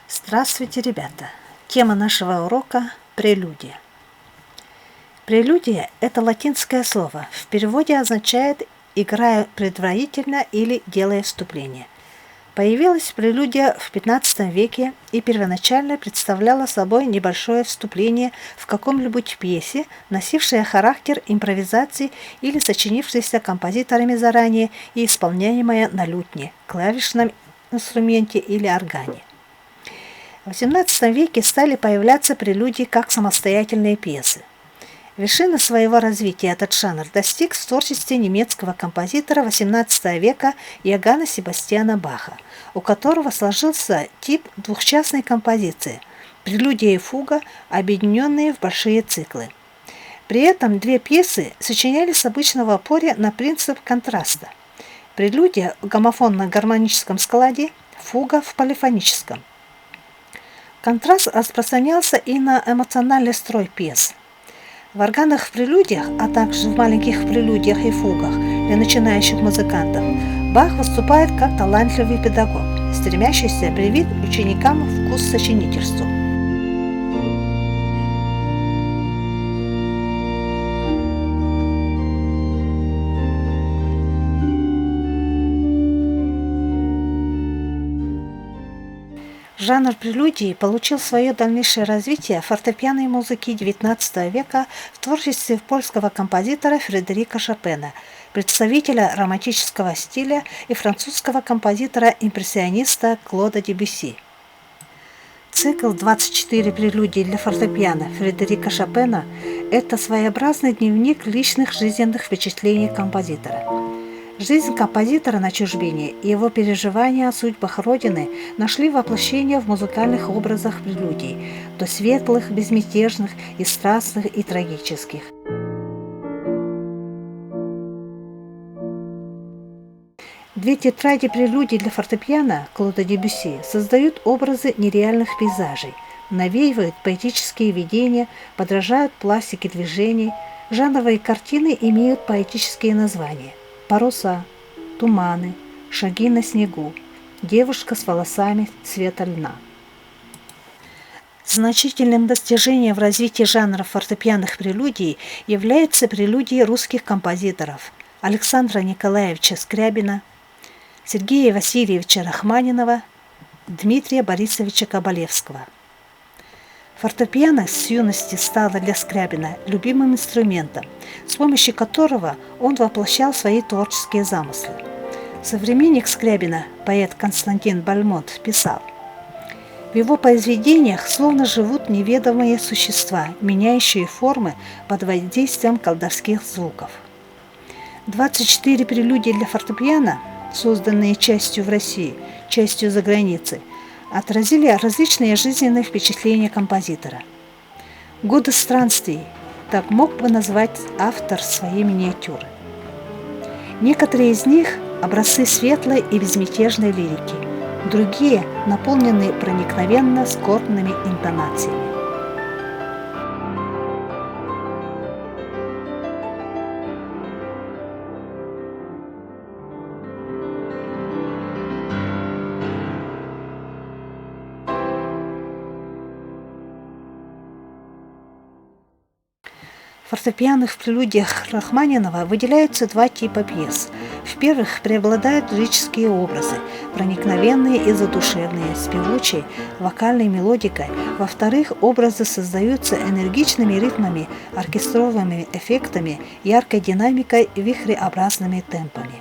Здравствуйте, ребята! Тема нашего урока – прелюдия. Прелюдия – это латинское слово. В переводе означает «играя предварительно» или «делая вступление». Появилась прелюдия в XV веке и первоначально представляла собой небольшое вступление в каком-нибудь пьесе, носившее характер импровизации или сочинившееся композиторами заранее и исполняемое на лютне, клавишном инструменте или органе. В XVII веке стали появляться прелюдии как самостоятельные пьесы. Вершины своего развития этот жанр достиг в творчестве немецкого композитора XVIII века Иоганна Себастьяна Баха, у которого сложился тип двухчастной композиции – прелюдия и фуга, объединенные в большие циклы. При этом две пьесы сочинялись обычно в опоре на принцип контраста. Прелюдия в гомофонно-гармоническом складе, фуга в полифоническом. Контраст распространялся и на эмоциональный строй пьес. В органах-прелюдиях, а также в маленьких прелюдиях и фугах для начинающих музыкантов Бах выступает как талантливый педагог, стремящийся привить ученикам вкус к сочинительству. Жанр прелюдии получил свое дальнейшее развитие в фортепианной музыке XIX века в творчестве польского композитора Фредерика Шопена, представителя романтического стиля, и французского композитора-импрессиониста Клода Дебюсси. Цикл «24 прелюдии для фортепиано» Фредерика Шопена – это своеобразный дневник личных жизненных впечатлений композитора. Жизнь композитора на чужбине и его переживания о судьбах Родины нашли воплощение в музыкальных образах прелюдий, то светлых, безмятежных, и страстных, и трагических. Две тетради прелюдий для фортепиано Клода Дебюсси создают образы нереальных пейзажей, навеивают поэтические видения, подражают пластике движений. Жанровые картины имеют поэтические названия: «Паруса», «Туманы», «Шаги на снегу», «Девушка с волосами цвета льна». Значительным достижением в развитии жанра фортепианных прелюдий являются прелюдии русских композиторов Александра Николаевича Скрябина, Сергея Васильевича Рахманинова, Дмитрия Борисовича Кабалевского. Фортепиано с юности стало для Скрябина любимым инструментом, с помощью которого он воплощал свои творческие замыслы. Современник Скрябина, поэт Константин Бальмонт, писал: «В его произведениях словно живут неведомые существа, меняющие формы под воздействием колдовских звуков». 24 прелюдии для фортепиано, созданные частью в России, частью за границей, отразили различные жизненные впечатления композитора. «Годы странствий» – так мог бы назвать автор своей миниатюры. Некоторые из них – образцы светлой и безмятежной лирики, другие – наполнены проникновенно скорбными интонациями. В фортепианных прелюдиях Рахманинова выделяются два типа пьес. В первых преобладают лирические образы, проникновенные и задушевные, с певучей вокальной мелодикой. Во-вторых, образы создаются энергичными ритмами, оркестровыми эффектами, яркой динамикой и вихреобразными темпами.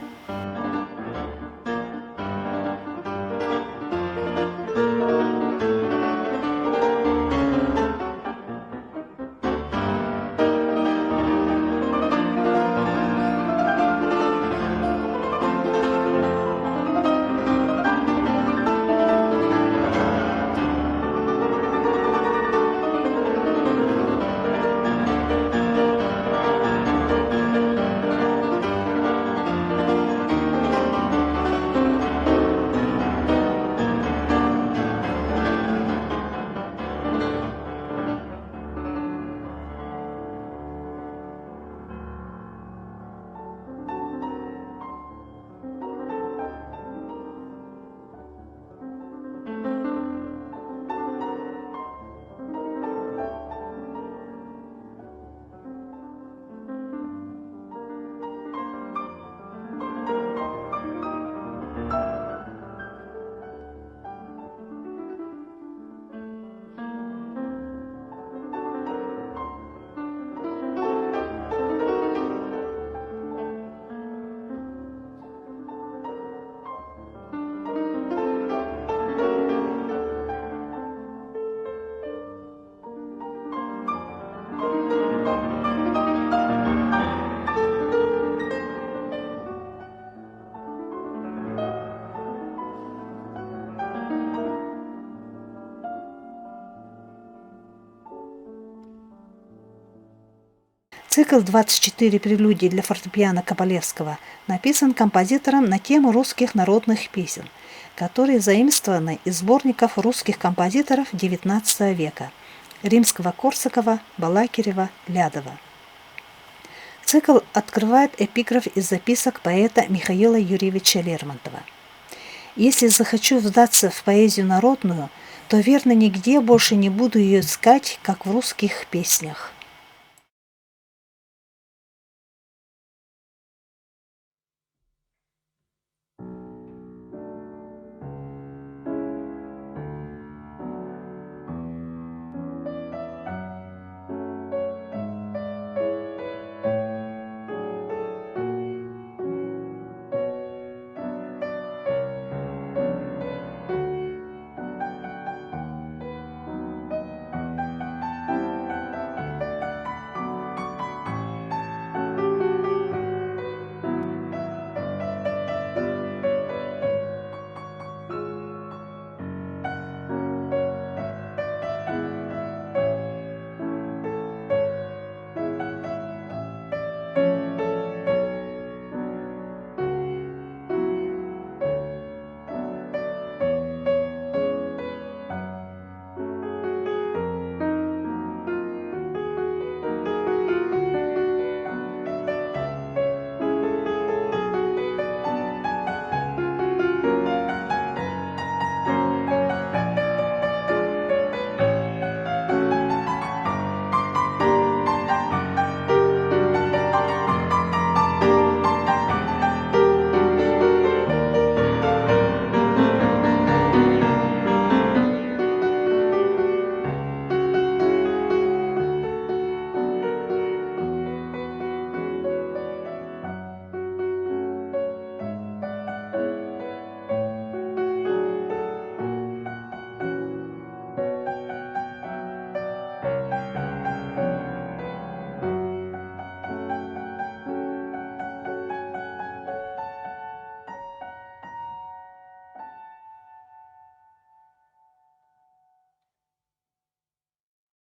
Цикл «24 прелюдий для фортепиано Кабалевского» написан композитором на тему русских народных песен, которые заимствованы из сборников русских композиторов XIX века – Римского-Корсакова, Балакирева, Лядова. Цикл открывает эпиграф из записок поэта Михаила Юрьевича Лермонтова. «Если захочу вдаться в поэзию народную, то, верно, нигде больше не буду ее искать, как в русских песнях».